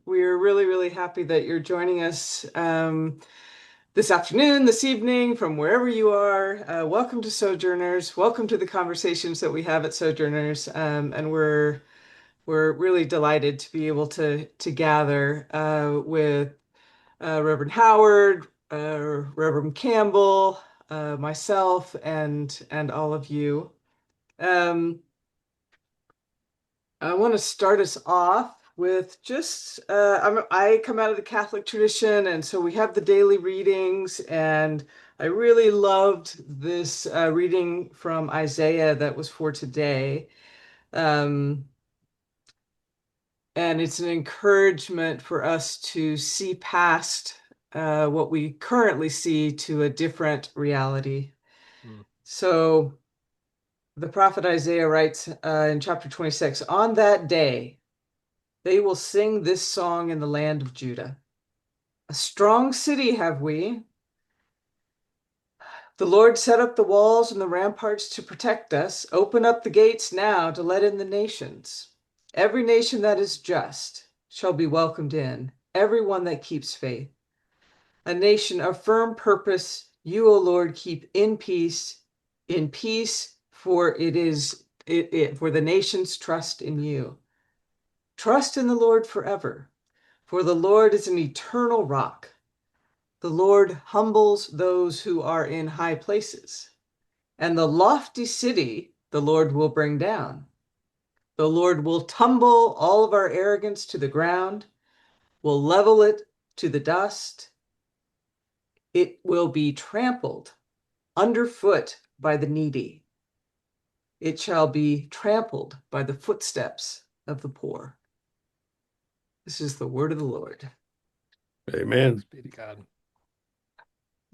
We're really, really happy that you're joining us this afternoon, this evening, from wherever you are. Welcome to Sojourners. Welcome to the conversations that we have at Sojourners. And we're really delighted to be able to gather with Reverend Howard, Reverend Campbell, myself, and all of you. Um, I want to start us off with just I come out of the Catholic tradition, and so we have the daily readings, and I really loved this reading from Isaiah that was for today. Um, and it's an encouragement for us to see past what we currently see to a different reality. Mm. So the prophet Isaiah writes in chapter 26, on that day, they will sing this song in the land of Judah. A strong city have we. The Lord set up the walls and the ramparts to protect us. Open up the gates now to let in the nations. Every nation that is just shall be welcomed in, every one that keeps faith. A nation of firm purpose, you, O Lord, keep in peace, for for the nations trust in you. Trust in the Lord forever, for the Lord is an eternal rock. The Lord humbles those who are in high places, and the lofty city the Lord will bring down. The Lord will tumble all of our arrogance to the ground, will level it to the dust. It will be trampled underfoot by the needy. It shall be trampled by the footsteps of the poor. This is the word of the Lord. Amen. Be to God.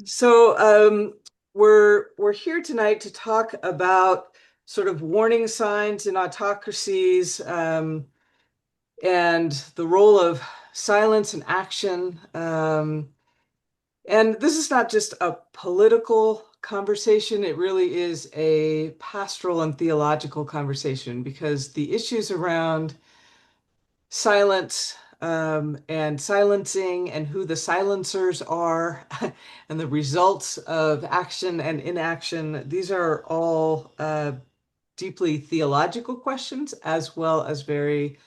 So we're here tonight to talk about sort of warning signs in autocracies and the role of silence and action. And this is not just a political conversation, it really is a pastoral and theological conversation because the issues around silence and silencing and who the silencers are and the results of action and inaction, these are all deeply theological questions as well as very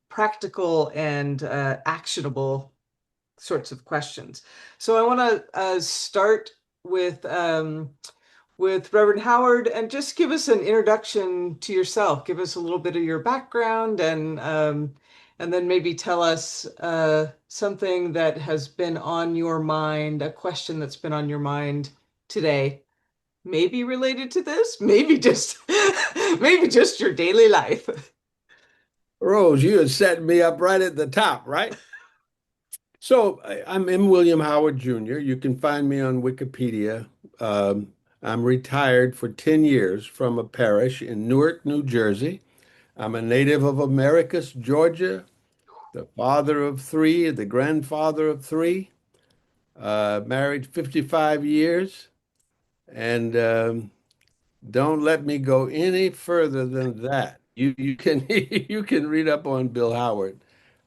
practical and actionable sorts of questions. So I want to start with Reverend Howard and just give us an introduction to yourself. Give us a little bit of your background and then maybe tell us something that has been on your mind, a question that's been on your mind today. Maybe related to this, maybe just maybe just your daily life. Rose, you had set me up right at the top, right? So I'm M. William Howard Jr. You can find me on Wikipedia. I'm retired for 10 years from a parish in Newark, New Jersey. I'm a native of Americus, Georgia, the father of three, the grandfather of three, married 55 years, and don't let me go any further than that. You can you can read up on Bill Howard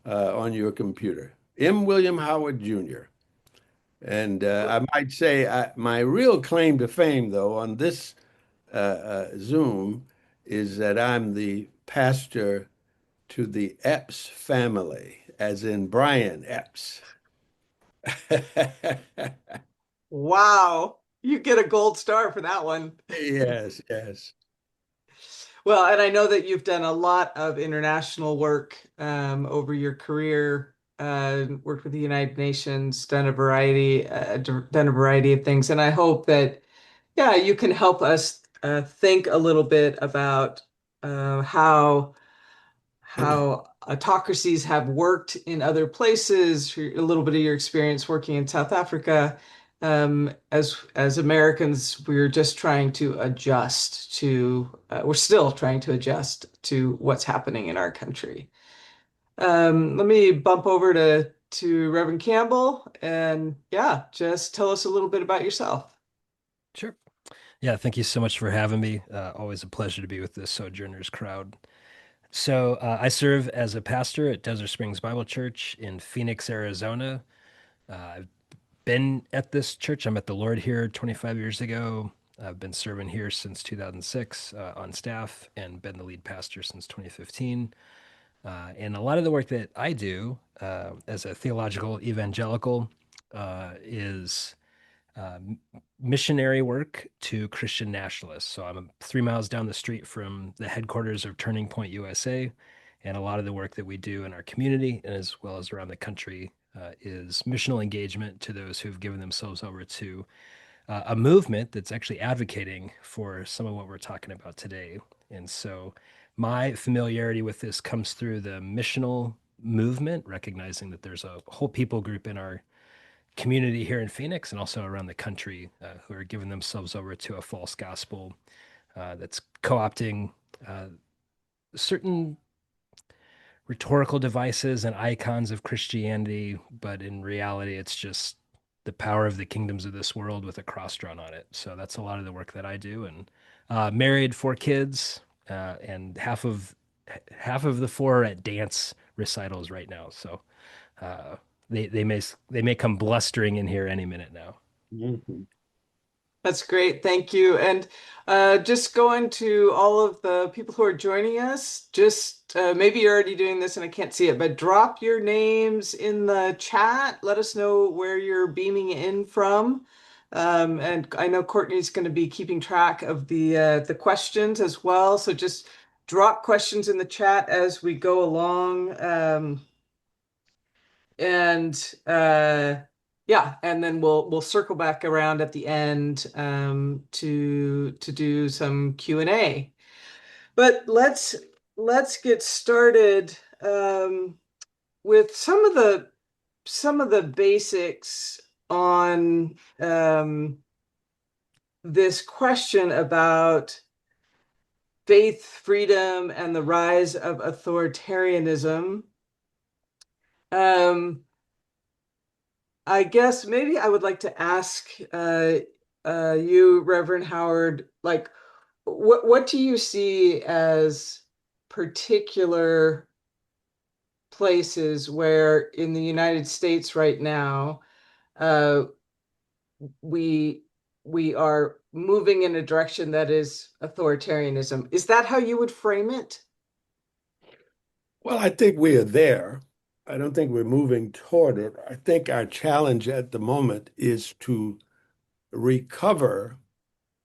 on your computer. M. William Howard Jr. And I might say my real claim to fame, though, on this Zoom is that I'm the pastor to the Epps family, as in Brian Epps. Wow, you get a gold star for that one. Yes, yes. Well, and I know that you've done a lot of international work over your career, worked with the United Nations, done a variety of things, and I hope that, yeah, you can help us think a little bit about how autocracies have worked in other places, a little bit of your experience working in South Africa. As Americans, we're just trying to adjust to, we're still trying to adjust to what's happening in our country. Let me bump over to Reverend Campbell and yeah, just tell us a little bit about yourself. Sure. Yeah, thank you so much for having me. Always a pleasure to be with the Sojourners crowd. I serve as a pastor at Desert Springs Bible Church in Phoenix, Arizona. I've been at this church. I met the Lord here 25 years ago. I've been serving here since 2006 on staff and been the lead pastor since 2015. And a lot of the work that I do as a theological evangelical is uh, missionary work to Christian nationalists. So I'm 3 miles down the street from the headquarters of Turning Point USA. And a lot of the work that we do in our community, and as well as around the country, is missional engagement to those who've given themselves over to a movement that's actually advocating for some of what we're talking about today. And so my familiarity with this comes through the missional movement, recognizing that there's a whole people group in our community here in Phoenix and also around the country who are giving themselves over to a false gospel that's co opting certain rhetorical devices and icons of Christianity, but in reality, it's just the power of the kingdoms of this world with a cross drawn on it. So that's a lot of the work that I do. And married, 4 kids, and half of the four are at dance recitals right now. So uh, they may come blustering in here any minute now. Mhm. That's great. Thank you. And just going to all of the people who are joining us, just maybe you're already doing this and I can't see it, but drop your names in the chat. Let us know where you're beaming in from. And I know Courtney's going to be keeping track of the questions as well. So just drop questions in the chat as we go along. And yeah, and then we'll circle back around at the end to do some Q&A. But let's get started with some of the basics on this question about faith freedom and the rise of authoritarianism. Um, I guess maybe I would like to ask you, Reverend Howard, like what do you see as particular places where in the United States right now uh, we we are moving in a direction that is authoritarianism? Is that how you would frame it? Well, I think we are there. I don't think we're moving toward it. I think our challenge at the moment is to recover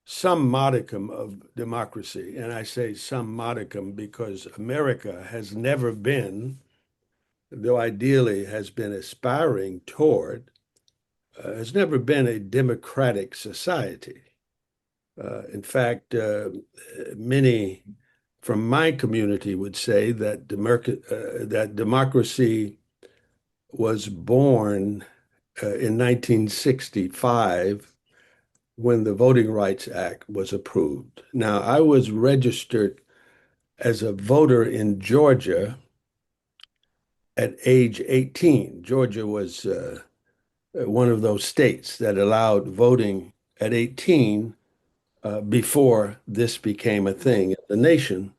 some modicum of democracy. And I say some modicum because America has never been, though ideally has been aspiring toward, has never been a democratic society. In fact, many from my community would say that democracy was born in 1965 when the Voting Rights Act was approved. Now, I was registered as a voter in Georgia at age 18. Georgia was one of those states that allowed voting at 18 before this became a thing in the nation.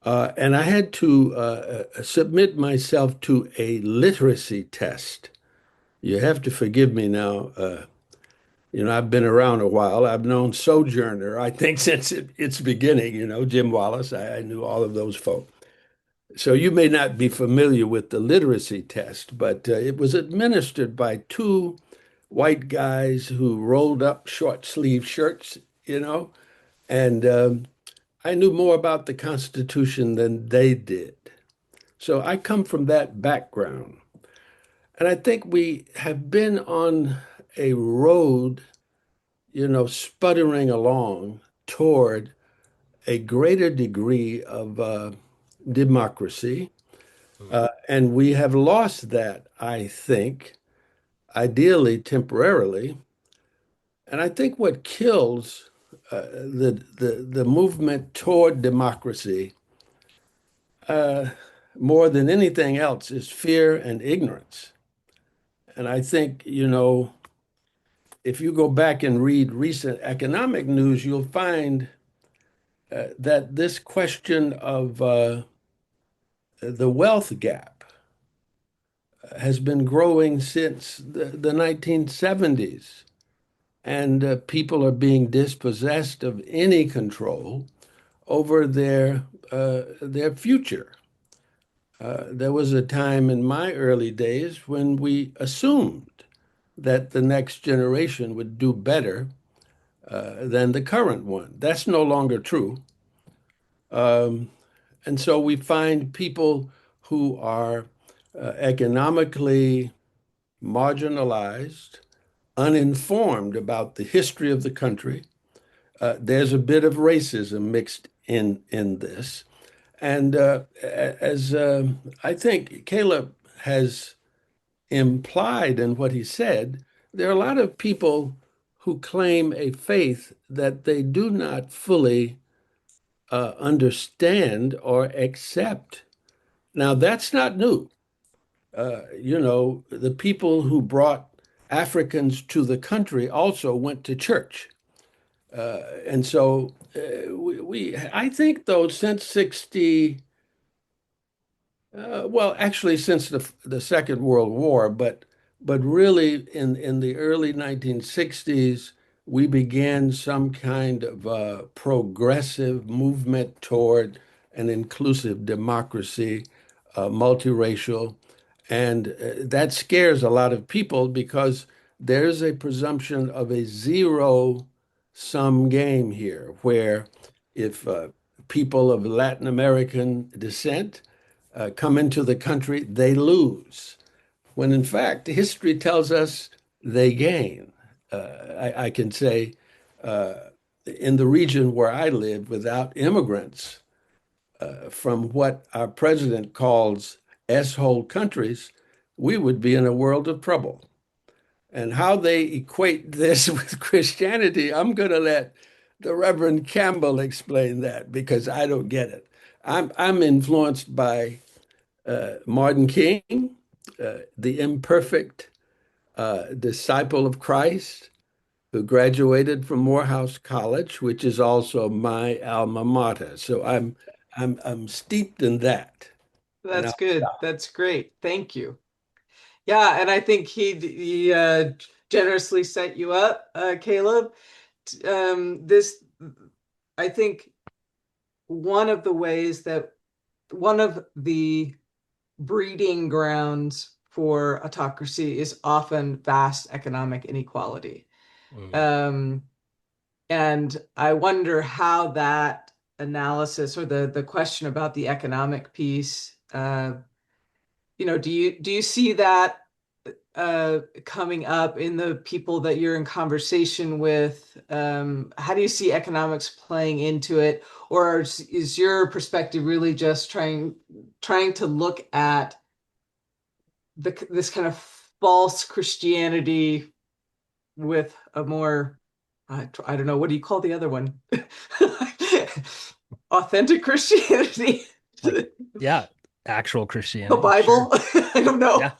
And I had to submit myself to a literacy test. You have to forgive me now. I've been around a while. I've known Sojourner, I think, since its beginning, Jim Wallace. I knew all of those folk. So you may not be familiar with the literacy test, but it was administered by two white guys who rolled up short sleeve shirts, and I knew more about the Constitution than they did. So I come from that background. And I think we have been on a road, sputtering along toward a greater degree of democracy. And we have lost that, I think, ideally temporarily. And I think what kills the movement toward democracy more than anything else is fear and ignorance. And I think, if you go back and read recent economic news, you'll find that this question of the wealth gap has been growing since the 1970s, and people are being dispossessed of any control over their future. There was a time in my early days when we assumed that the next generation would do better than the current one. That's no longer true. Um, and so we find people who are economically marginalized, uninformed about the history of the country. There's a bit of racism mixed in this. And as I think Caleb has implied in what he said, there are a lot of people who claim a faith that they do not fully understand or accept. Now, that's not new. The people who brought Africans to the country also went to church. And so I think, though, since 60, well, actually, since the Second World War, but really in the early 1960s, we began some kind of progressive movement toward an inclusive democracy, multiracial, and that scares a lot of people because there's a presumption of a zero-sum game here, where if people of Latin American descent come into the country, they lose. When in fact, history tells us they gain. I can say in the region where I live, without immigrants from what our president calls S-hole countries, we would be in a world of trouble. And how they equate this with Christianity, I'm going to let the Reverend Campbell explain that because I don't get it. I'm influenced by Martin King, the imperfect disciple of Christ, who graduated from Morehouse College, which is also my alma mater. So I'm steeped in that. And That's I'll good. stop. That's great. Thank you. Yeah, and I think he generously set you up, Caleb. This, I think, one of the ways that one of the breeding grounds for autocracy is often vast economic inequality. Mm. Um, and I wonder how that analysis or the question about the economic piece, do you see that coming up in the people that you're in conversation with? How do you see economics playing into it? Or is your perspective really just trying to look at this kind of false Christianity with a more, I don't know, what do you call the other one? Authentic Christianity? Like, yeah, actual The Christianity, sure. Bible? I don't know. Yeah.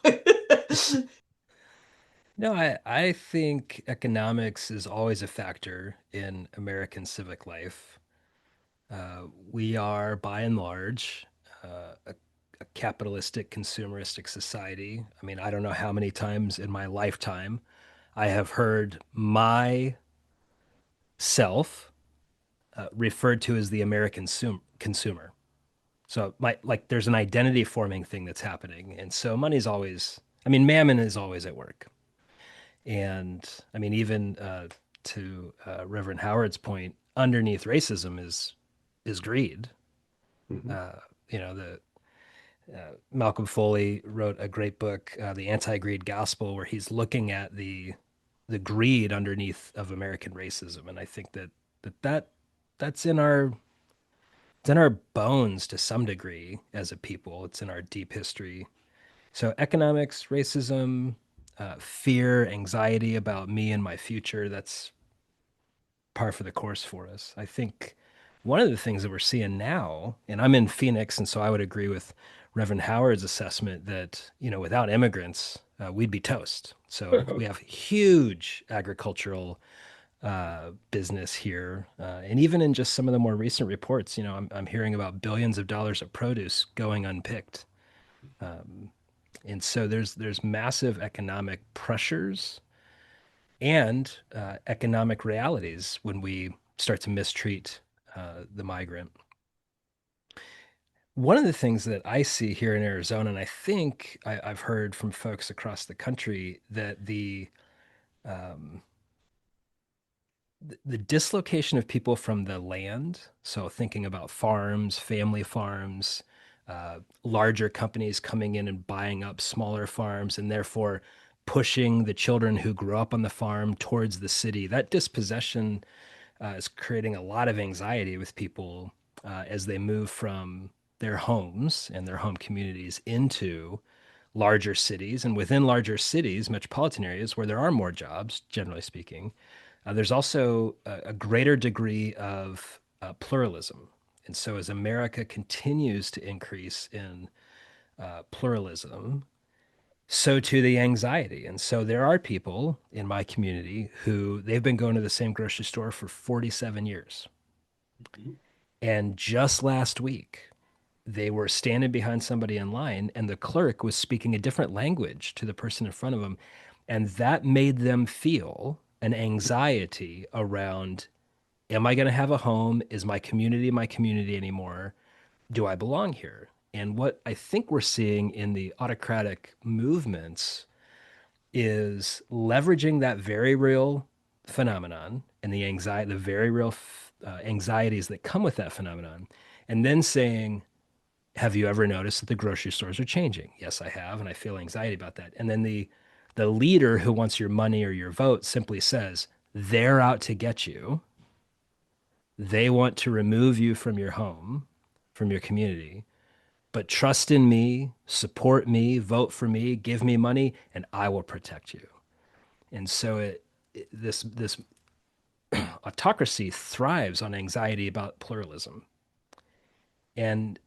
No, I think economics is always a factor in American civic life. We are, by and large, a capitalistic, consumeristic society. I mean, I don't know how many times in my lifetime I have heard myself referred to as the American consumer. So there's an identity forming thing that's happening. And so money's always, I mean, mammon is always at work. And I mean, even to Reverend Howard's point, underneath racism is greed. Mhm. Uh, the Malcolm Foley wrote a great book, The Anti-Greed Gospel, where he's looking at the greed underneath of American racism, and I think that that's in our bones to some degree as a people. It's in our deep history. So economics, racism, fear, anxiety about me and my future, that's par for the course for us. I think one of the things that we're seeing now, and I'm in Phoenix, and so I would agree with Reverend Howard's assessment that, without immigrants, we'd be toast. So we have huge agricultural business here. And even in just some of the more recent reports, I'm hearing about billions of dollars of produce going unpicked. Um, and so there's massive economic pressures and economic realities when we start to mistreat the migrant. One of the things that I see here in Arizona, and I think I've heard from folks across the country, that um, the dislocation of people from the land, so thinking about farms, family farms, larger companies coming in and buying up smaller farms, and therefore pushing the children who grew up on the farm towards the city. That dispossession is creating a lot of anxiety with people as they move from their homes and their home communities into larger cities. And within larger cities, metropolitan areas where there are more jobs, generally speaking, there's also a greater degree of pluralism. And so, as America continues to increase in pluralism, so too the anxiety. And so, there are people in my community who they've been going to the same grocery store for 47 years. And just last week, they were standing behind somebody in line, and the clerk was speaking a different language to the person in front of them. And that made them feel an anxiety around, am I going to have a home? Is my community anymore? Do I belong here? And what I think we're seeing in the autocratic movements is leveraging that very real phenomenon and the anxiety, the very real anxieties that come with that phenomenon, and then saying, have you ever noticed that the grocery stores are changing? Yes, I have, and I feel anxiety about that. And then the leader who wants your money or your vote simply says, they're out to get you. They want to remove you from your home, from your community. But trust in me, support me, vote for me, give me money, and I will protect you. And so this autocracy thrives on anxiety about pluralism. And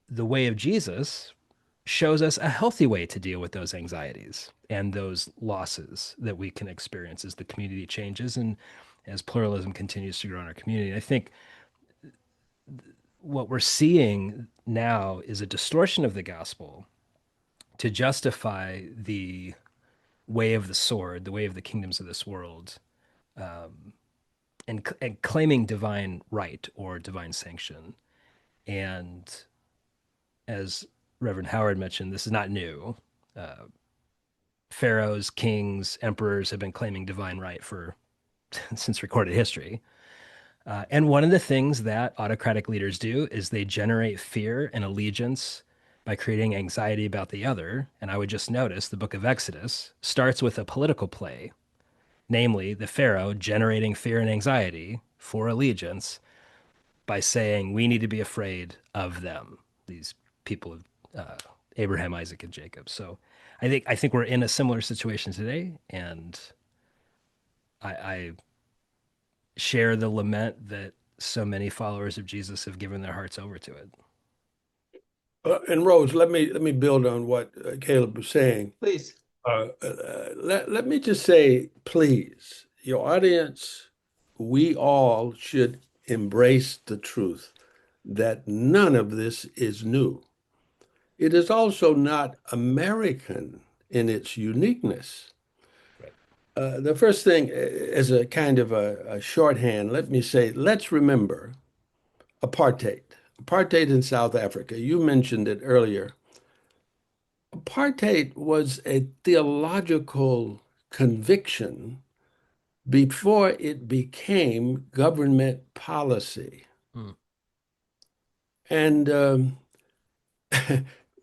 the way of Jesus shows us a healthy way to deal with those anxieties and those losses that we can experience as the community changes and as pluralism continues to grow in our community. I think what we're seeing now is a distortion of the gospel to justify the way of the sword, the way of the kingdoms of this world, um, and claiming divine right or divine sanction. And as Reverend Howard mentioned, this is not new. Uh, Pharaohs, kings, emperors have been claiming divine right for since recorded history. And one of the things that autocratic leaders do is they generate fear and allegiance by creating anxiety about the other. And I would just notice the book of Exodus starts with a political play, namely the Pharaoh generating fear and anxiety for allegiance by saying, we need to be afraid of them, these people of Abraham, Isaac, and Jacob. So I think we're in a similar situation today, and I share the lament that so many followers of Jesus have given their hearts over to it. And Rose, let me build on what Caleb was saying. Please. Let me just say, please, your audience, we all should embrace the truth that none of this is new. It is also not American in its uniqueness. Right. The first thing, as a kind of a shorthand, let me say, let's remember apartheid. Apartheid in South Africa. You mentioned it earlier. Apartheid was a theological conviction before it became government policy. Mm. And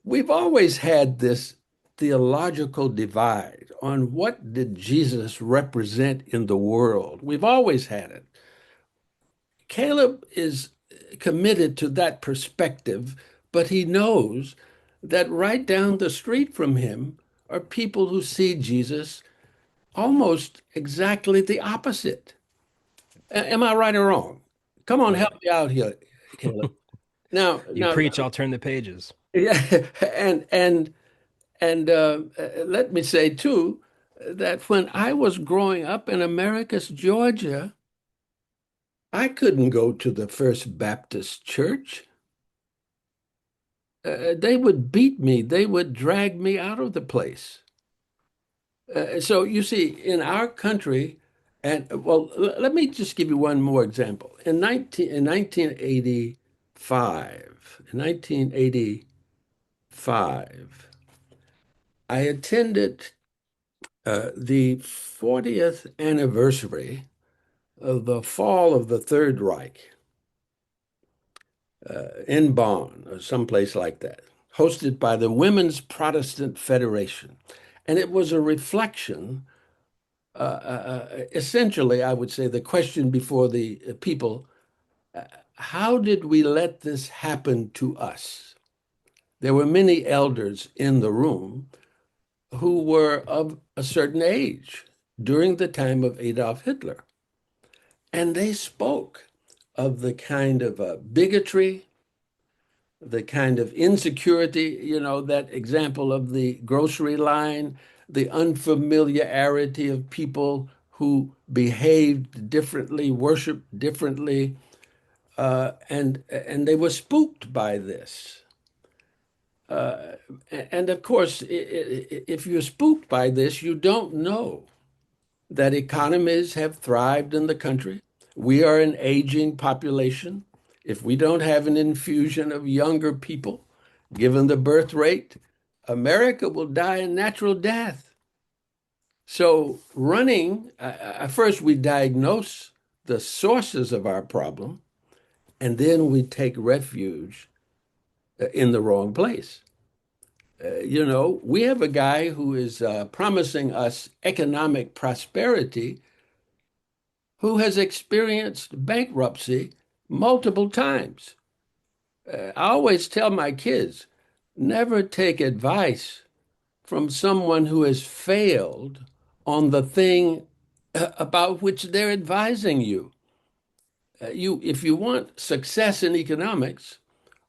we've always had this theological divide on what did Jesus represent in the world. We've always had it. Caleb is committed to that perspective, but he knows that right down the street from him are people who see Jesus almost exactly the opposite. Am I right or wrong? Come on, Oh, help yeah. me out here, Caleb. Now, You now, preach, I'll turn the pages. yeah, and let me say too, that when I was growing up in Americus, Georgia, I couldn't go to the First Baptist Church. They would beat me. They would drag me out of the place. So you see, in our country, and well, let me just give you one more example. In 1985, I attended the 40th anniversary of the fall of the Third Reich in Bonn or someplace like that, hosted by the Women's Protestant Federation. And it was a reflection, essentially, I would say, the question before the people, how did we let this happen to us? There were many elders in the room who were of a certain age during the time of Adolf Hitler. And they spoke of the kind of bigotry, the kind of insecurity, that example of the grocery line, the unfamiliarity of people who behaved differently, worshiped differently, and they were spooked by this. And of course, if you're spooked by this, you don't know that economies have thrived in the country. We are an aging population. If we don't have an infusion of younger people, given the birth rate, America will die a natural death. So, running, first we diagnose the sources of our problem, and then we take refuge in the wrong place. We have a guy who is promising us economic prosperity who has experienced bankruptcy multiple times. I always tell my kids, never take advice from someone who has failed on the thing about which they're advising you. If you want success in economics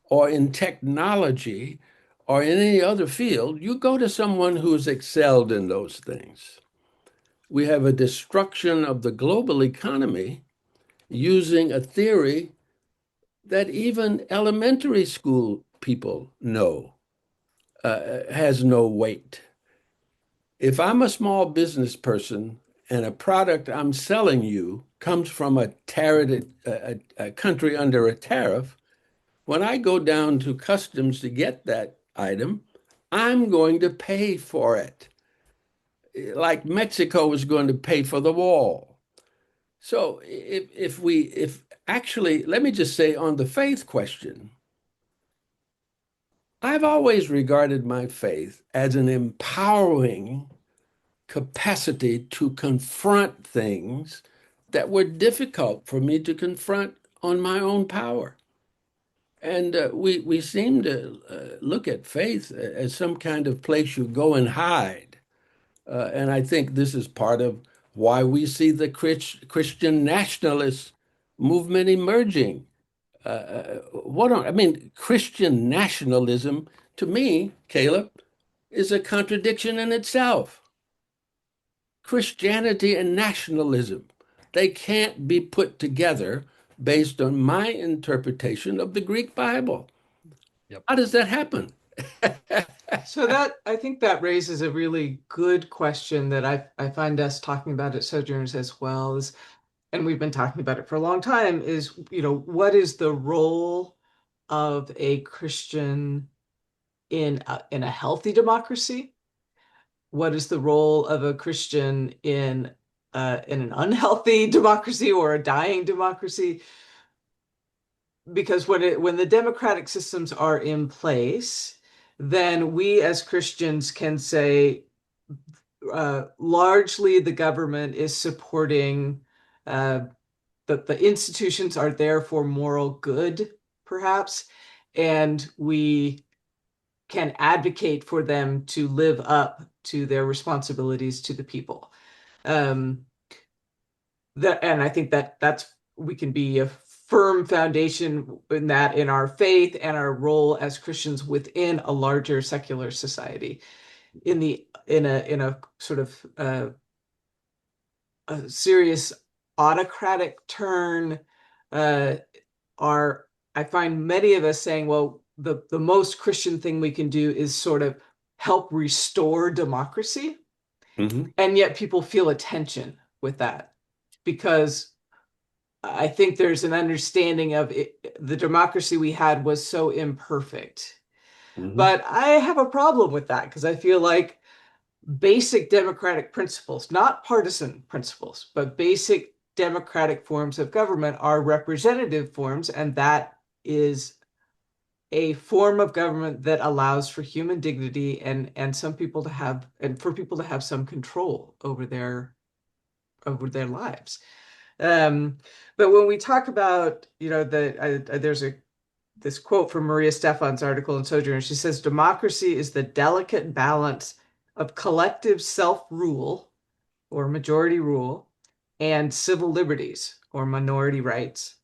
or in technology or in any other field, you go to someone who's excelled in those things. We have a destruction of the global economy using a theory that even elementary school people know has no weight. If I'm a small business person and a product I'm selling you comes from a country under a tariff, when I go down to customs to get that item, I'm going to pay for it, like Mexico is going to pay for the wall. So if actually, let me just say on the faith question, I've always regarded my faith as an empowering capacity to confront things that were difficult for me to confront on my own power. And we seem to look at faith as some kind of place you go and hide. And I think this is part of why we see the Christian nationalist movement emerging. Christian nationalism, to me, Caleb, is a contradiction in itself. Christianity and nationalism, they can't be put together based on my interpretation of the Greek Bible. Yep. How does that happen? So I think that raises a really good question that I find us talking about at Sojourners as well as, and we've been talking about it for a long time, is, what is the role of a Christian in a healthy democracy? What is the role of a Christian in an unhealthy democracy or a dying democracy? Because when the democratic systems are in place, then we as Christians can say largely the government is supporting the institutions are there for moral good, perhaps, and we can advocate for them to live up to their responsibilities to the people. And I think that's we can be a firm foundation in that in our faith and our role as Christians within a larger secular society. in a sort of a serious autocratic turn, uh, are I find many of us saying, well, the most Christian thing we can do is sort of help restore democracy. Hmm. And yet people feel a tension with that because I think there's an understanding of it, the democracy we had was so imperfect. Hmm. But I have a problem with that because I feel like basic democratic principles, not partisan principles, but basic democratic forms of government are representative forms, and that is a form of government that allows for human dignity and some people to have and for people to have some control over their lives. Um, but when we talk about, there's a this quote from Maria Stefan's article in Sojourner. She says, democracy is the delicate balance of collective self-rule or majority rule and civil liberties or minority rights.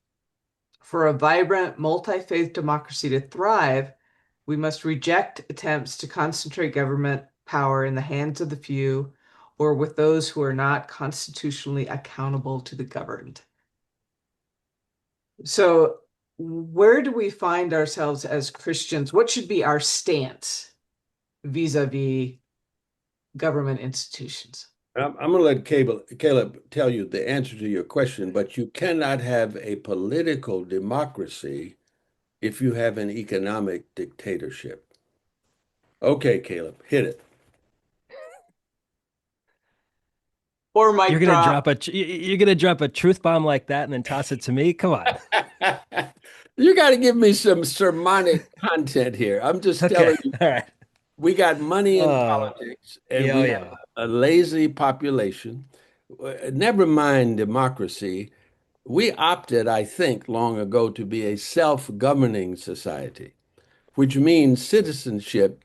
For a vibrant, multi-faith democracy to thrive, we must reject attempts to concentrate government power in the hands of the few or with those who are not constitutionally accountable to the governed. So, where do we find ourselves as Christians? What should be our stance vis-a-vis government institutions? I'm going to let Caleb tell you the answer to your question, but you cannot have a political democracy if you have an economic dictatorship. Okay, Caleb, hit it. Or mic drop. You're gonna drop a truth bomb like that and then toss it to me? Come on. You got to give me some sermonic content here. I'm just Okay. telling you, All right. we got money in Uh, politics and yeah, oh we have yeah. a lazy population. Never mind democracy. We opted, I think, long ago to be a self-governing society, which means citizenship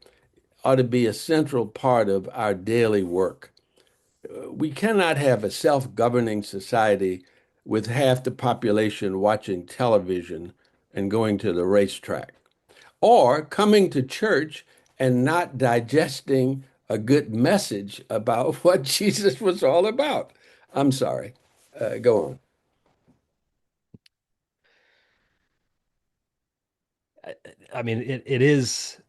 ought to be a central part of our daily work. We cannot have a self-governing society with half the population watching television and going to the racetrack, or coming to church and not digesting a good message about what Jesus was all about. I'm sorry. Go on. I, I mean, it's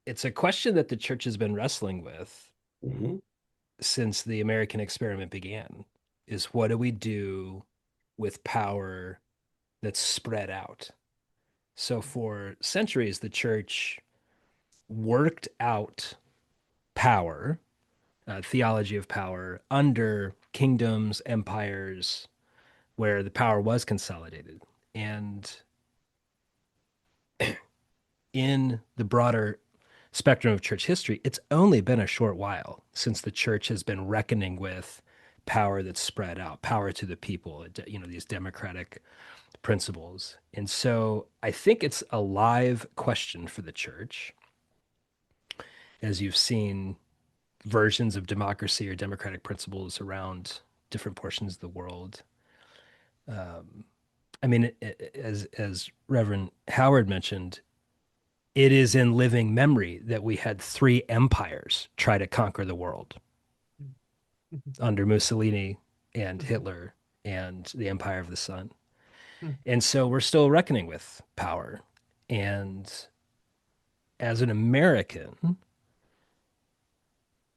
a question that the church has been wrestling with Mhm. since the American experiment began, is what do we do with power that's spread out? So for centuries, the church worked out power, theology of power, under kingdoms, empires, where the power was consolidated. And in the broader spectrum of church history, it's only been a short while since the church has been reckoning with power that's spread out, power to the people, these democratic principles. And so I think it's a live question for the church, as you've seen versions of democracy or democratic principles around different portions of the world. Um, I mean, as Reverend Howard mentioned, it is in living memory that we had three empires try to conquer the world under Mussolini and Hitler and the Empire of the Sun. And so we're still reckoning with power. And as an American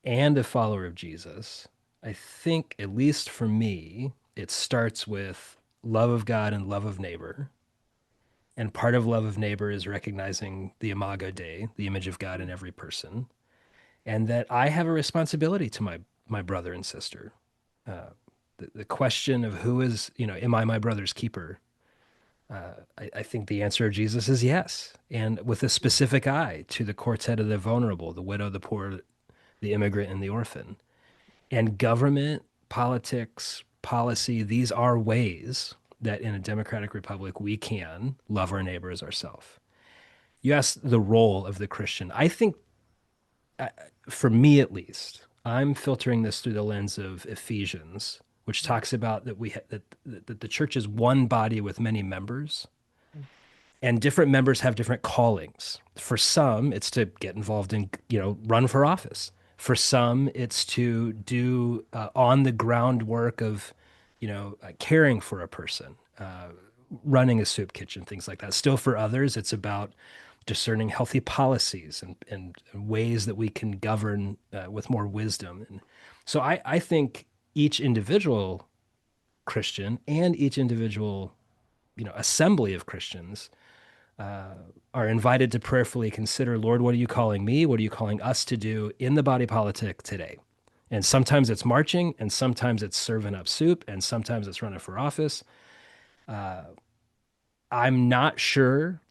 and a follower of Jesus, I think, at least for me, it starts with love of God and love of neighbor. And part of love of neighbor is recognizing the imago Dei, the image of God in every person, and that I have a responsibility to my brother and sister. Uh, the question of who is, am I my brother's keeper? I think the answer of Jesus is yes, and with a specific eye to the quartet of the vulnerable, the widow, the poor, the immigrant, and the orphan. And government, politics, policy, these are ways that in a democratic republic we can love our neighbor as ourselves. You asked the role of the Christian. I think, uh, for me at least, I'm filtering this through the lens of Ephesians, which talks about that that the church is one body with many members, and different members have different callings. For some, it's to get involved in, run for office. For some, it's to do on the ground work of, caring for a person, running a soup kitchen, things like that. Still, for others, it's about discerning healthy policies and ways that we can govern with more wisdom. And so I think each individual Christian and each individual, assembly of Christians are invited to prayerfully consider, Lord, what are you calling me? What are you calling us to do in the body politic today? And sometimes it's marching, and sometimes it's serving up soup, and sometimes it's running for office. I'm not sure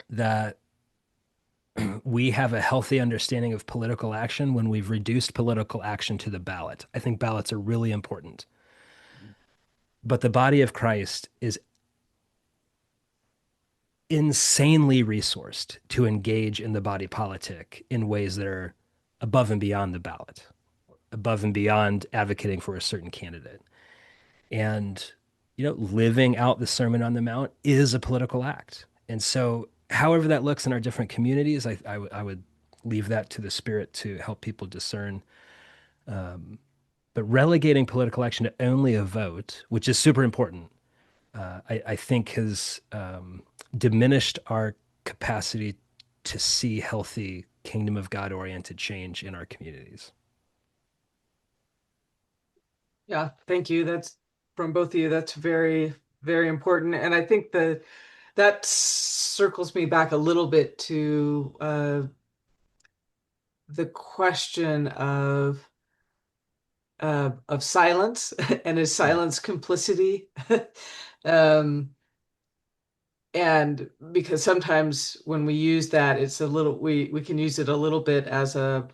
that we have a healthy understanding of political action when we've reduced political action to the ballot. I think ballots are really important. But the body of Christ is insanely resourced to engage in the body politic in ways that are above and beyond the ballot, above and beyond advocating for a certain candidate. And, living out the Sermon on the Mount is a political act. And so, however that looks in our different communities, I would leave that to the Spirit to help people discern. But relegating political action to only a vote, which is super important, I think has diminished our capacity to see healthy kingdom of God oriented change in our communities. Yeah, thank you. That's from both of you. That's very, very important. And I think that circles me back a little bit to the question of silence and is silence complicity? Um, and because sometimes when we use that, it's a little we can use it a little bit as a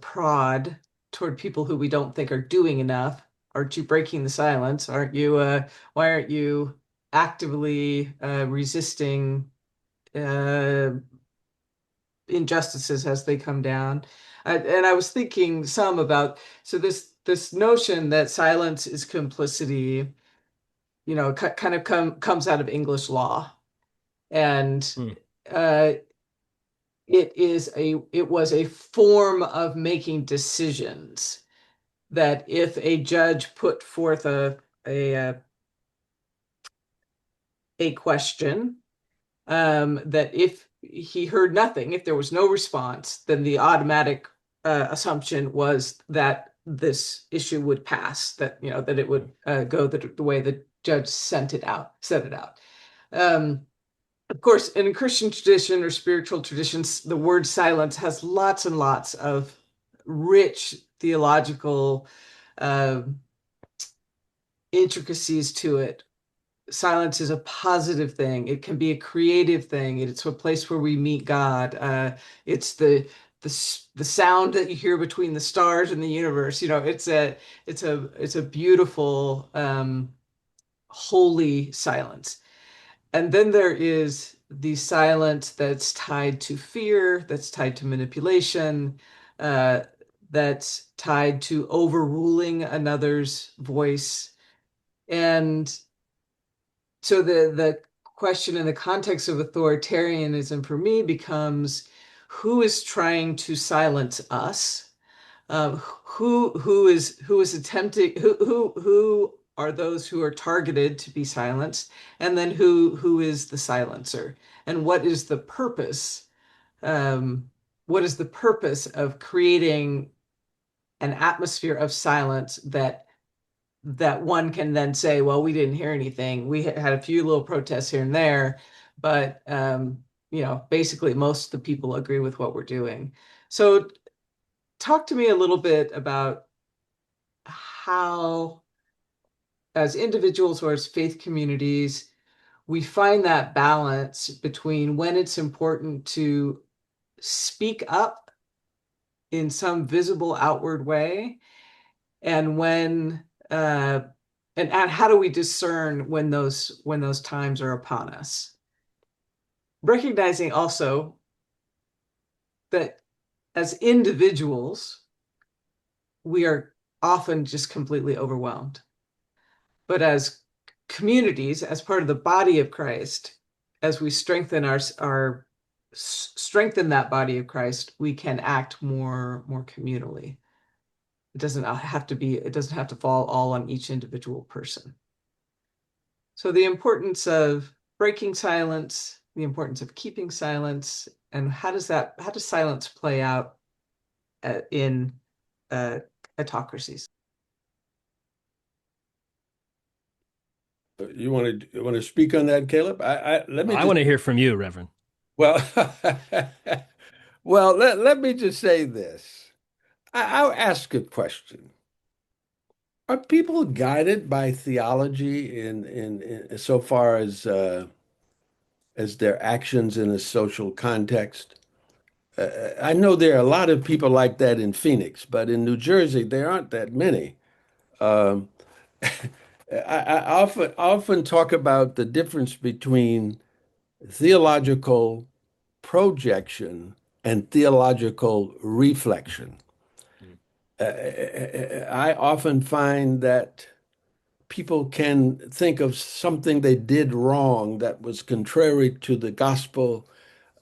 prod toward people who we don't think are doing enough. Aren't you breaking the silence? Aren't you why aren't you actively resisting uh injustices as they come down? And I was thinking some about so this notion that silence is complicity, kind of comes out of English law, and Hmm. uh, it was a form of making decisions that if a judge put forth a a question, that if he heard nothing, if there was no response, then the automatic assumption was that this issue would pass, that that it would go the way the judge set it out. Of course, in Christian tradition or spiritual traditions, the word silence has lots and lots of rich theological uh, intricacies to it. Silence is a positive thing. It can be a creative thing. It's a place where we meet God. It's the sound that you hear between the stars and the universe. It's a beautiful holy silence. And then there is the silence that's tied to fear, that's tied to manipulation, uh, that's tied to overruling another's voice. And so the question in the context of authoritarianism for me becomes who is trying to silence us? Who is attempting who are those who are targeted to be silenced, and then who is the silencer, and what is the purpose? Um, what is the purpose of creating an atmosphere of silence that one can then say, well, we didn't hear anything. We had a few little protests here and there, but basically most of the people agree with what we're doing. So talk to me a little bit about how, as individuals or as faith communities, we find that balance between when it's important to speak up in some visible outward way and when and how do we discern when those times are upon us? Recognizing also that as individuals, we are often just completely overwhelmed. But as communities, as part of the body of Christ, as we strengthen that body of Christ, we can act more communally. It doesn't have to fall all on each individual person. So the importance of breaking silence, the importance of keeping silence, and how does silence play out in autocracies? You want to speak on that, Caleb? Let me I just want to hear from you, Reverend. well, well, let me just say this. I'll ask a question. Are people guided by theology in so far as their actions in a social context? I know there are a lot of people like that in Phoenix, but in New Jersey there aren't that many. Um, I often talk about the difference between theological projection and theological reflection. Mm. I often find that people can think of something they did wrong that was contrary to the gospel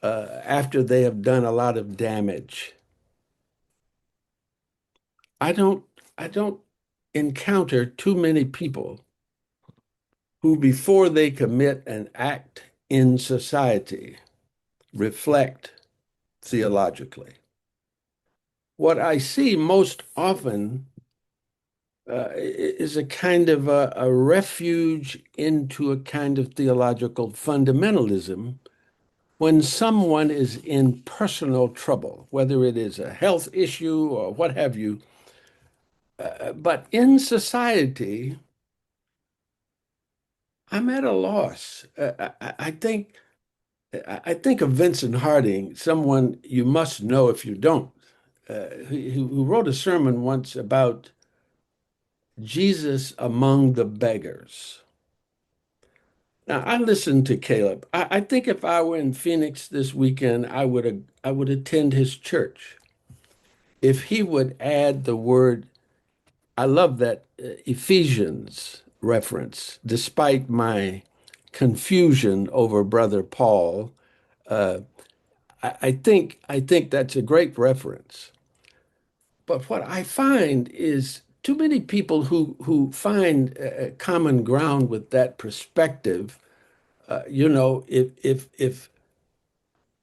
after they have done a lot of damage. I don't encounter too many people who, before they commit an act in society, reflect theologically. What I see most often is a kind of a refuge into a kind of theological fundamentalism when someone is in personal trouble, whether it is a health issue or what have you. But in society, I'm at a loss. I think of Vincent Harding, someone you must know if you don't, who wrote a sermon once about Jesus among the beggars. Now, I listened to Caleb. I think if I were in Phoenix this weekend, I would attend his church. If he would add the word, I love that Ephesians reference, despite my confusion over Brother Paul. Uh, I think that's a great reference. But what I find is too many people who find common ground with that perspective.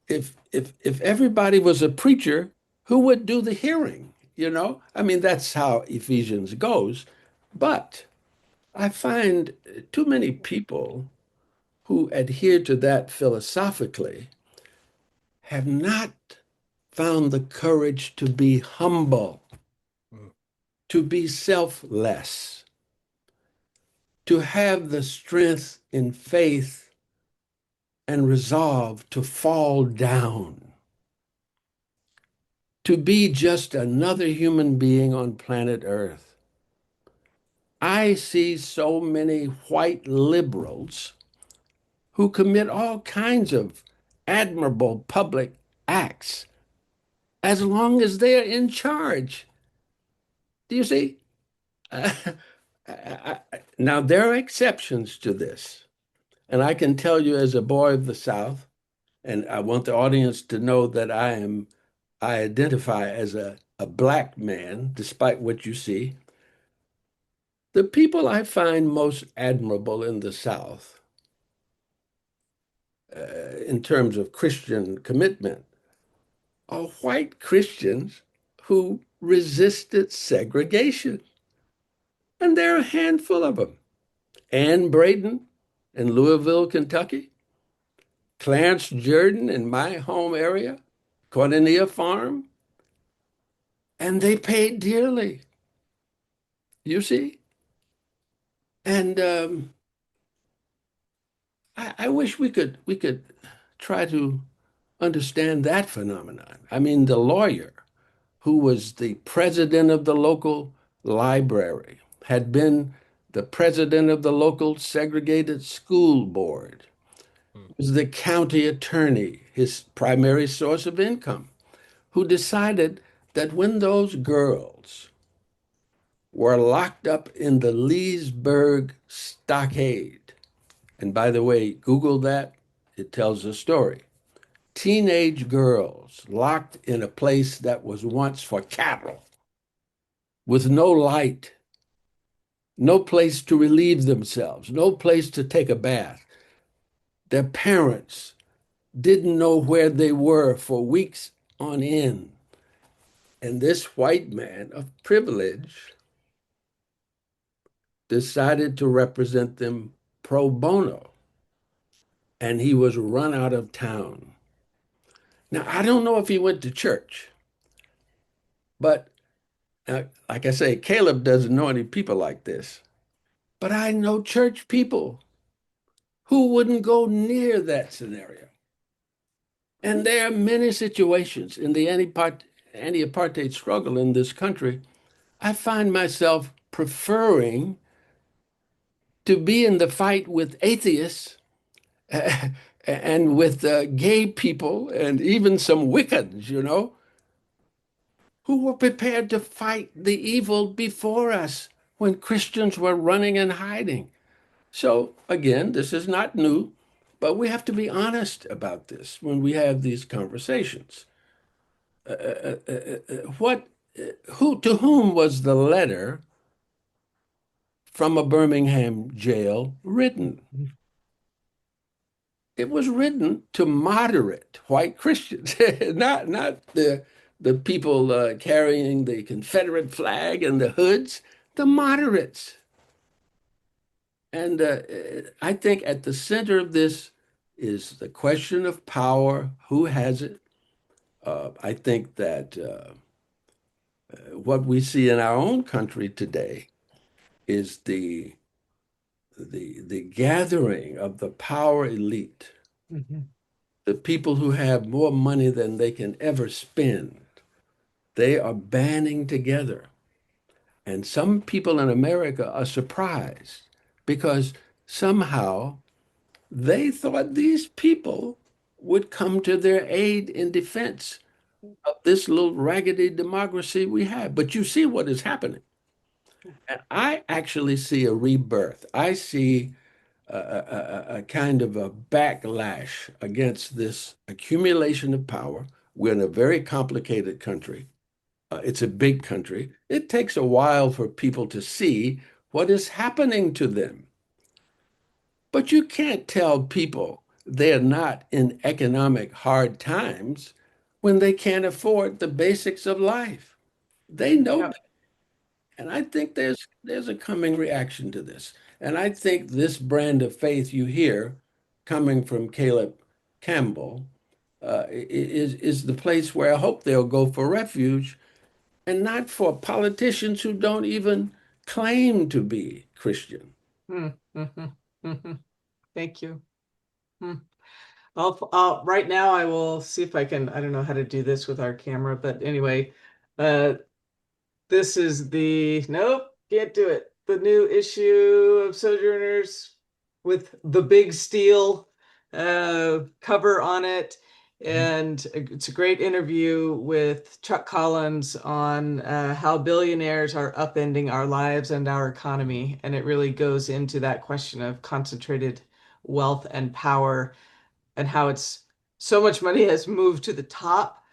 If everybody was a preacher, who would do the hearing? I mean, that's how Ephesians goes. But I find too many people who adhere to that philosophically have not found the courage to be humble, Mm. to be selfless, to have the strength in faith and resolve to fall down, to be just another human being on planet Earth. I see so many white liberals who commit all kinds of admirable public acts as long as they're in charge. Do you see? Now, there are exceptions to this. And I can tell you as a boy of the South, and I want the audience to know that I identify as a black man, despite what you see. The people I find most admirable in the South, in terms of Christian commitment, are white Christians who resisted segregation. And there are a handful of them. Ann Braden in Louisville, Kentucky, Clarence Jordan in my home area, Cornelia Farm, and they paid dearly, you see? And I wish we could try to understand that phenomenon. I mean, the lawyer who was the president of the local library had been the president of the local segregated school board, Mm. was the county attorney, his primary source of income, who decided that when those girls were locked up in the Leesburg stockade, and by the way, Google that. it tells a story. Teenage girls locked in a place that was once for cattle with no light, no place to relieve themselves, no place to take a bath. Their parents didn't know where they were for weeks on end. And this white man of privilege decided to represent them pro bono, and he was run out of town. Now, I don't know if he went to church, but like I say, Caleb doesn't know any people like this. But I know church people who wouldn't go near that scenario. And there are many situations in the anti-apartheid struggle in this country. I find myself preferring to be in the fight with atheists and with gay people and even some Wiccans, who were prepared to fight the evil before us when Christians were running and hiding. So, again, this is not new, but we have to be honest about this when we have these conversations. What, to whom was the letter from a Birmingham jail written? It was written to moderate white Christians, not the people carrying the Confederate flag and the hoods, the moderates. And I think at the center of this is the question of power. Who has it? I think that what we see in our own country today is the gathering of the power elite, Mhm. the people who have more money than they can ever spend. They are banding together. And some people in America are surprised because somehow they thought these people would come to their aid in defense of this little raggedy democracy we have. But you see what is happening. And I actually see a rebirth. I see a kind of a backlash against this accumulation of power. We're in a very complicated country. It's a big country. It takes a while for people to see what is happening to them. But you can't tell people they're not in economic hard times when they can't afford the basics of life. They know Yeah. that. And I think there's a coming reaction to this. And I think this brand of faith you hear coming from Caleb Campbell is the place where I hope they'll go for refuge and not for politicians who don't even claim to be Christian. Mm, mhm, mhm. Thank you. Hmm. Right now I will see if I can, I don't know how to do this with our camera, but anyway, uh, this is nope, can't do it. The new issue of Sojourners with the big steel cover on it. And it's a great interview with Chuck Collins on how billionaires are upending our lives and our economy. And it really goes into that question of concentrated wealth and power and how it's so much money has moved to the top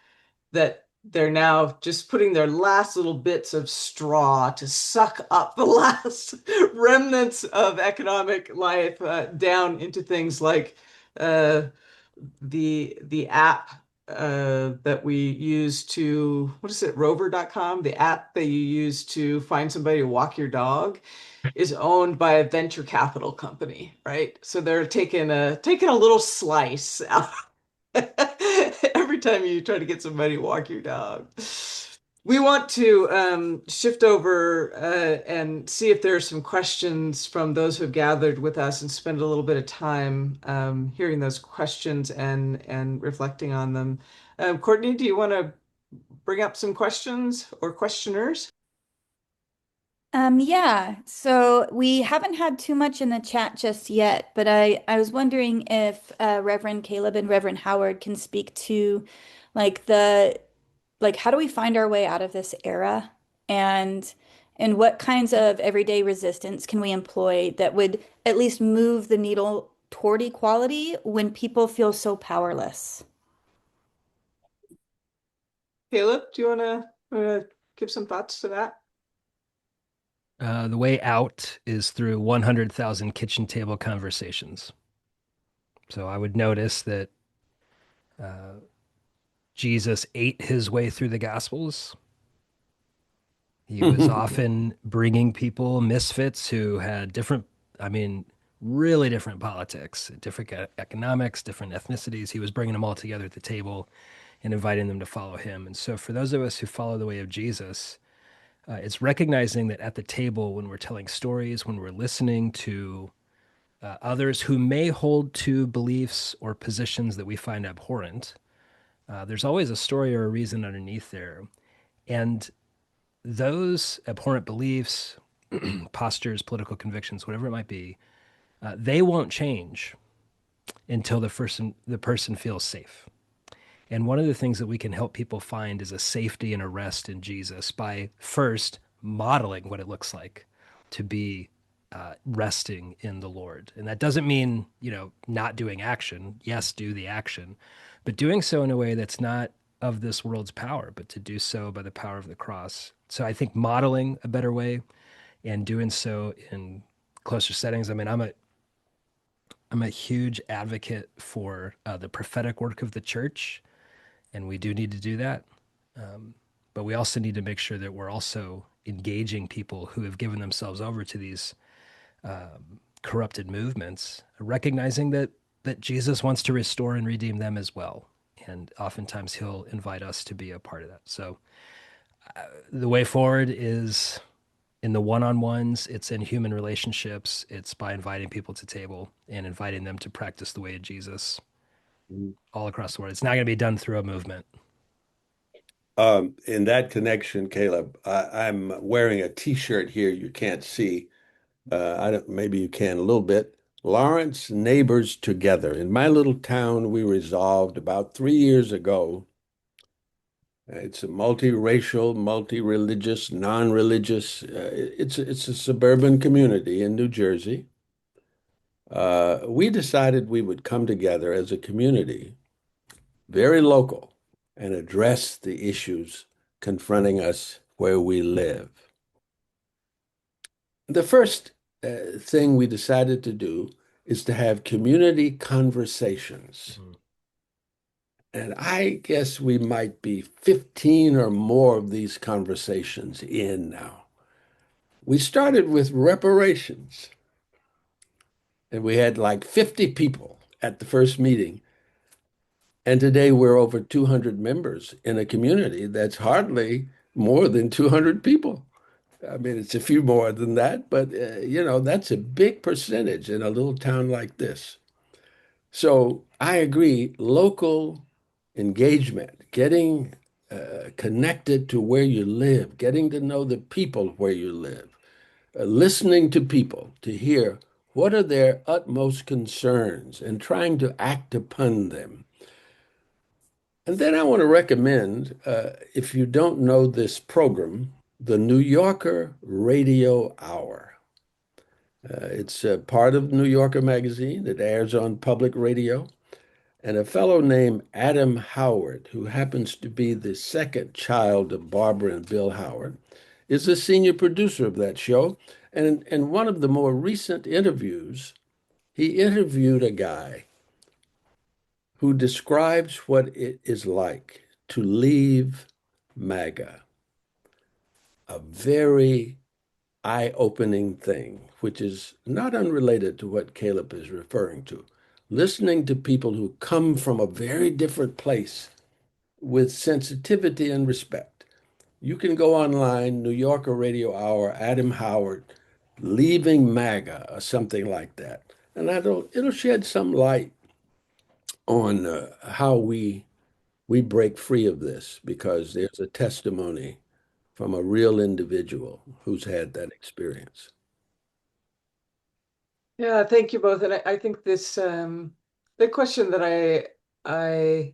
that they're now just putting their last little bits of straw to suck up the last remnants of economic life down into things like uh, the app that we use to, what is it, rover.com, the app that you use to find somebody to walk your dog is owned by a venture capital company, right? So they're taking a little slice out every time you try to get somebody to walk your dog. We want to shift over and see if there are some questions from those who have gathered with us and spend a little bit of time hearing those questions and reflecting on them. Courtney, do you want to bring up some questions or questioners? Yeah, so we haven't had too much in the chat just yet, but I was wondering if Reverend Caleb and Reverend Howard can speak to like how do we find our way out of this era and what kinds of everyday resistance can we employ that would at least move the needle toward equality when people feel so powerless? Caleb, do you want to give some thoughts to that? The way out is through 100,000 kitchen table conversations. So I would notice that uh, Jesus ate his way through the Gospels. He was often bringing people, misfits who had different, I mean, really different politics, different economics, different ethnicities. He was bringing them all together at the table and inviting them to follow him. And so, for those of us who follow the way of Jesus, it's recognizing that at the table, when we're telling stories, when we're listening to others who may hold to beliefs or positions that we find abhorrent, there's always a story or a reason underneath there. And those abhorrent beliefs, postures, political convictions, whatever it might be, they won't change until the person feels safe. And one of the things that we can help people find is a safety and a rest in Jesus by first modeling what it looks like to be resting in the Lord. And that doesn't mean, not doing action. Yes, do the action, but doing so in a way that's not of this world's power, but to do so by the power of the cross. So I think modeling a better way and doing so in closer settings. I mean, I'm a huge advocate for the prophetic work of the church, and we do need to do that. But we also need to make sure that we're also engaging people who have given themselves over to these corrupted movements, recognizing that Jesus wants to restore and redeem them as well. And oftentimes he'll invite us to be a part of that. So the way forward is in the one-on-ones, it's in human relationships, it's by inviting people to table and inviting them to practice the way of Jesus all across the world. It's not going to be done through a movement. In that connection, Caleb, I'm wearing a T-shirt here you can't see. I don't, maybe you can a little bit. Lawrence Neighbors Together. In my little town, we resolved about 3 years ago. It's a multiracial, multi-religious, non-religious. It's a suburban community in New Jersey. We decided we would come together as a community, very local, and address the issues confronting us where we live. The first thing we decided to do is to have community conversations. And I guess we might be 15 or more of these conversations in now. We started with reparations, and we had like 50 people at the first meeting. And today we're over 200 members in a community that's hardly more than 200 people. I mean, it's a few more than that, but that's a big percentage in a little town like this. So I agree, local engagement, getting connected to where you live, getting to know the people where you live, listening to people to hear what are their utmost concerns and trying to act upon them. And then I want to recommend, if you don't know this program, the New Yorker Radio Hour. It's part of New Yorker magazine. It airs on public radio. And a fellow named Adam Howard, who happens to be the second child of Barbara and Bill Howard, is the senior producer of that show. And in one of the more recent interviews, he interviewed a guy who describes what it is like to leave MAGA, a very eye-opening thing, which is not unrelated to what Caleb is referring to. Listening to people who come from a very different place with sensitivity and respect. You can go online, New Yorker Radio Hour, Adam Howard, leaving MAGA or something like that. And it'll shed some light on how we break free of this because there's a testimony from a real individual who's had that experience. Yeah, thank you both. And I think this the question that I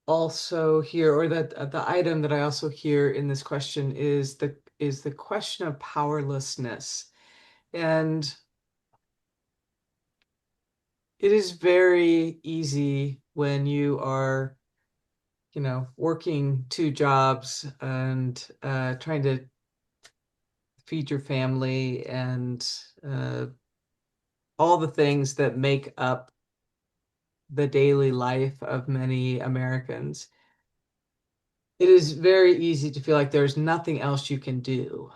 also hear, or that the item that I also hear in this question is the question of powerlessness. And it is very easy when you are, working two jobs and trying to feed your family and uh, all the things that make up the daily life of many Americans. It is very easy to feel like there's nothing else you can do.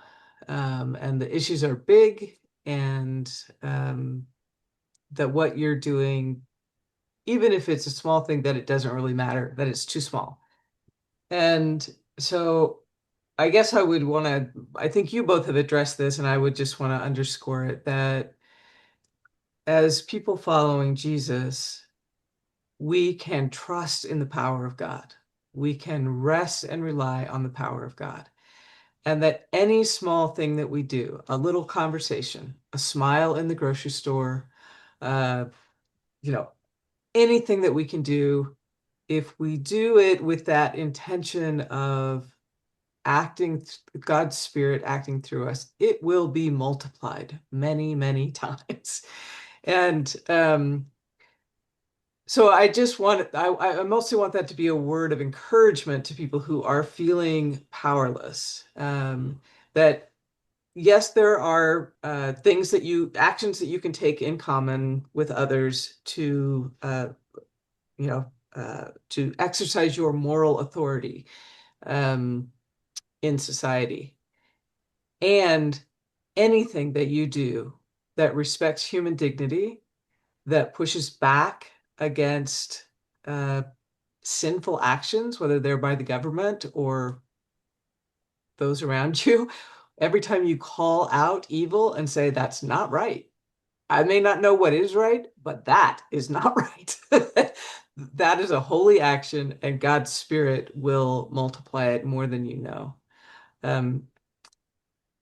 And the issues are big, and that what you're doing, even if it's a small thing, that it doesn't really matter, that it's too small. And so I guess I think you both have addressed this, and I would just want to underscore it that as people following Jesus, we can trust in the power of God. We can rest and rely on the power of God. And that any small thing that we do, a little conversation, a smile in the grocery store, uh, you know, anything that we can do, if we do it with that intention of God's Spirit acting through us, it will be multiplied many, many times. And so I mostly want that to be a word of encouragement to people who are feeling powerless. That yes, there are actions that you can take in common with others to exercise your moral authority um, in society. And anything that you do that respects human dignity, that pushes back against uh, sinful actions, whether they're by the government or those around you, every time you call out evil and say, that's not right. I may not know what is right, but that is not right. That is a holy action, and God's Spirit will multiply it more than you know. Um,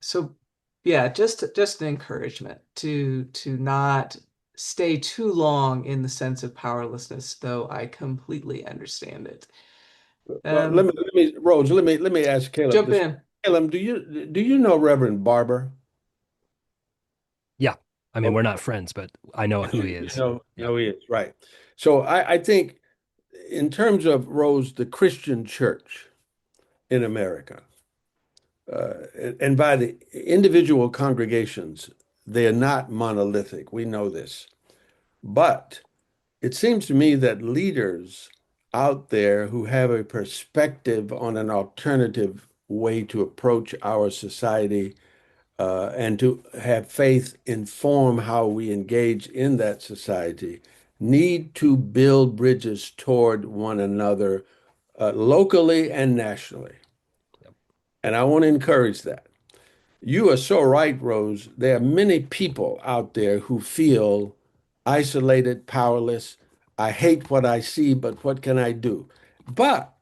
so yeah, just an encouragement to not stay too long in the sense of powerlessness, though I completely understand it. Well, Rose, let me ask Caleb Jump this. in. Caleb, do you know Reverend Barber? Yeah. I mean, we're Okay, not friends, but I know who he is. you Yeah. know he is, right. So I think in terms of Rose, the Christian church in America, uh, and by the individual congregations, they are not monolithic. We know this. But it seems to me that leaders out there who have a perspective on an alternative way to approach our society and to have faith inform how we engage in that society need to build bridges toward one another locally and nationally. Yep. And I want to encourage that. You are so right, Rose. There are many people out there who feel isolated, powerless. I hate what I see, but what can I do? But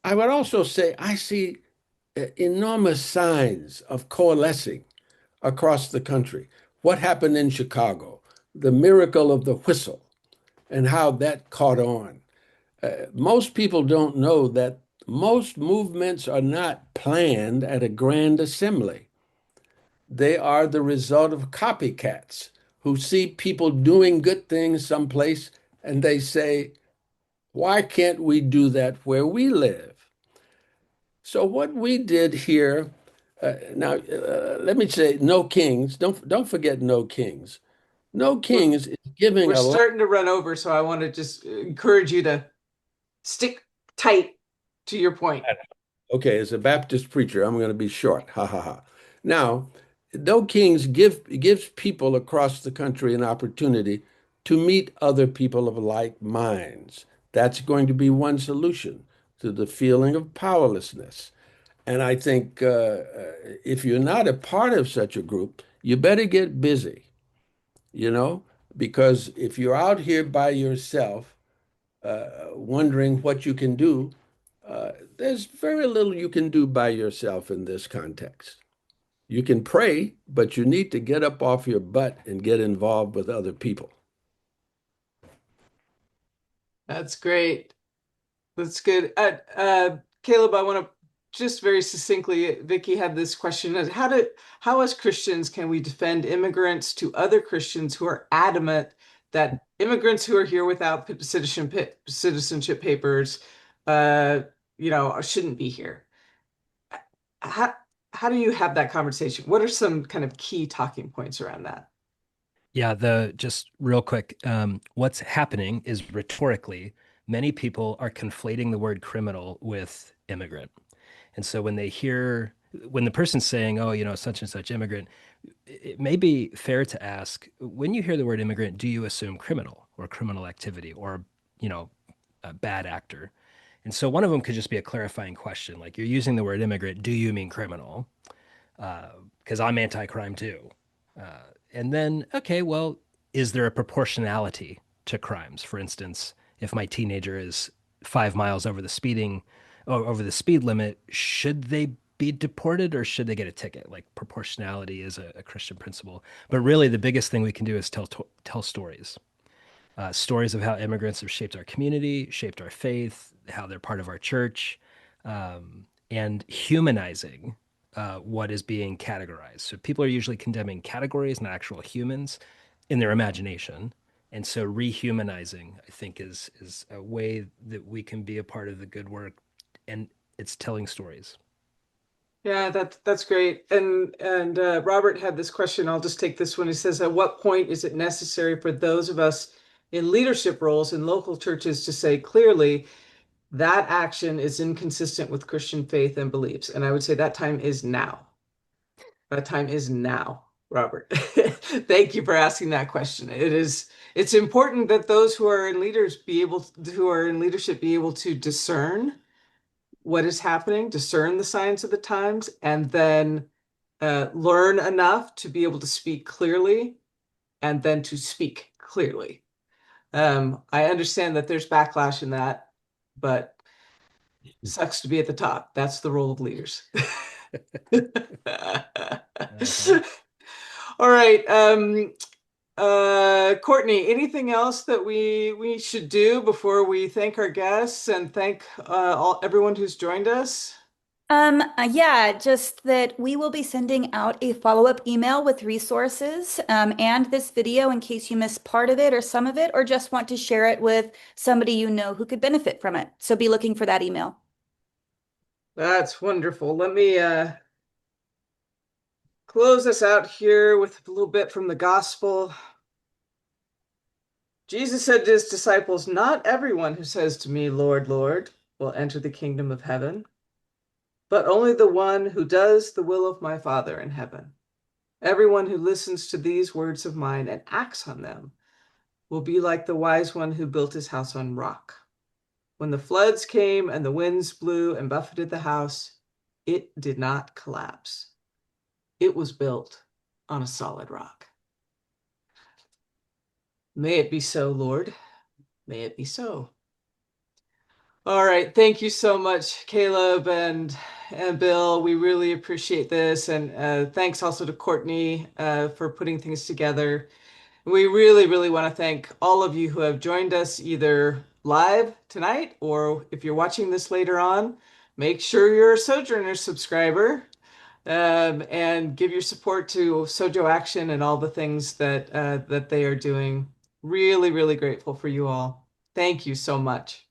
I would also say I see enormous signs of coalescing across the country. What happened in Chicago, the miracle of the whistle, and how that caught on. Most people don't know that most movements are not planned at a grand assembly. They are the result of copycats who see people doing good things someplace and they say, why can't we do that where we live? So what we did here, let me say, no kings. Don't forget no kings. No We're kings is giving we're a lot. starting to run over, so I want to just encourage you to stick tight to your point. Okay, as a Baptist preacher, I'm going to be short. Ha ha ha. Now, no kings gives people across the country an opportunity to meet other people of like minds. That's going to be one solution to the feeling of powerlessness. And I think if you're not a part of such a group, you better get busy, you know, because if you're out here by yourself, wondering what you can do, there's very little you can do by yourself in this context. You can pray, but you need to get up off your butt and get involved with other people. That's great. That's good. Caleb, I want to just very succinctly, Vicky had this question: how as Christians can we defend immigrants to other Christians who are adamant that immigrants who are here without citizenship papers, uh, shouldn't be here. How how do you have that conversation? What are some kind of key talking points around that? Yeah, the just real quick, what's happening is rhetorically, many people are conflating the word criminal with immigrant. And so when the person's saying, oh, such and such immigrant, it may be fair to ask, when you hear the word immigrant, do you assume criminal or criminal activity or, you know, a bad actor? And so one of them could just be a clarifying question, like you're using the word immigrant, do you mean criminal? Because I'm anti-crime too. And then, okay, well, is there a proportionality to crimes? For instance, if my teenager is 5 miles over the speed limit, should they be deported or should they get a ticket? Like proportionality is a Christian principle. But really, the biggest thing we can do is tell stories. Stories of how immigrants have shaped our community, shaped our faith, how they're part of our church, and humanizing what is being categorized. So people are usually condemning categories, not actual humans, in their imagination. And so rehumanizing, I think, is a way that we can be a part of the good work, and it's telling stories. Yeah, that's great. And Robert had this question. I'll just take this one. He says, "At what point is it necessary for those of us in leadership roles in local churches to say clearly that action is inconsistent with Christian faith and beliefs?" And I would say that time is now. That time is now, Robert. Thank you for asking that question. It's important that those who are in leadership be able to discern what is happening, discern the signs of the times, and then learn enough to be able to speak clearly and then to speak clearly. I understand that there's backlash in that, but sucks to be at the top. That's the role of leaders. Uh-huh. All right. Courtney, anything else that we should do before we thank our guests and thank everyone who's joined us? Yeah, just that we will be sending out a follow-up email with resources, and this video in case you missed part of it or some of it, or just want to share it with somebody you know who could benefit from it. So be looking for that email. That's wonderful. Let me close us out here with a little bit from the gospel. Jesus said to his disciples, "Not everyone who says to me, 'Lord, Lord,' will enter the kingdom of heaven, but only the one who does the will of my Father in heaven. Everyone who listens to these words of mine and acts on them will be like the wise one who built his house on rock. When the floods came and the winds blew and buffeted the house, it did not collapse. It was built on a solid rock." May it be so, Lord. May it be so. All right. Thank you so much, Caleb and Bill. We really appreciate this. And thanks also to Courtney for putting things together. We really, really want to thank all of you who have joined us either live tonight or if you're watching this later on, make sure you're a Sojourner subscriber and give your support to Sojo Action and all the things that they are doing. Really, really grateful for you all. Thank you so much.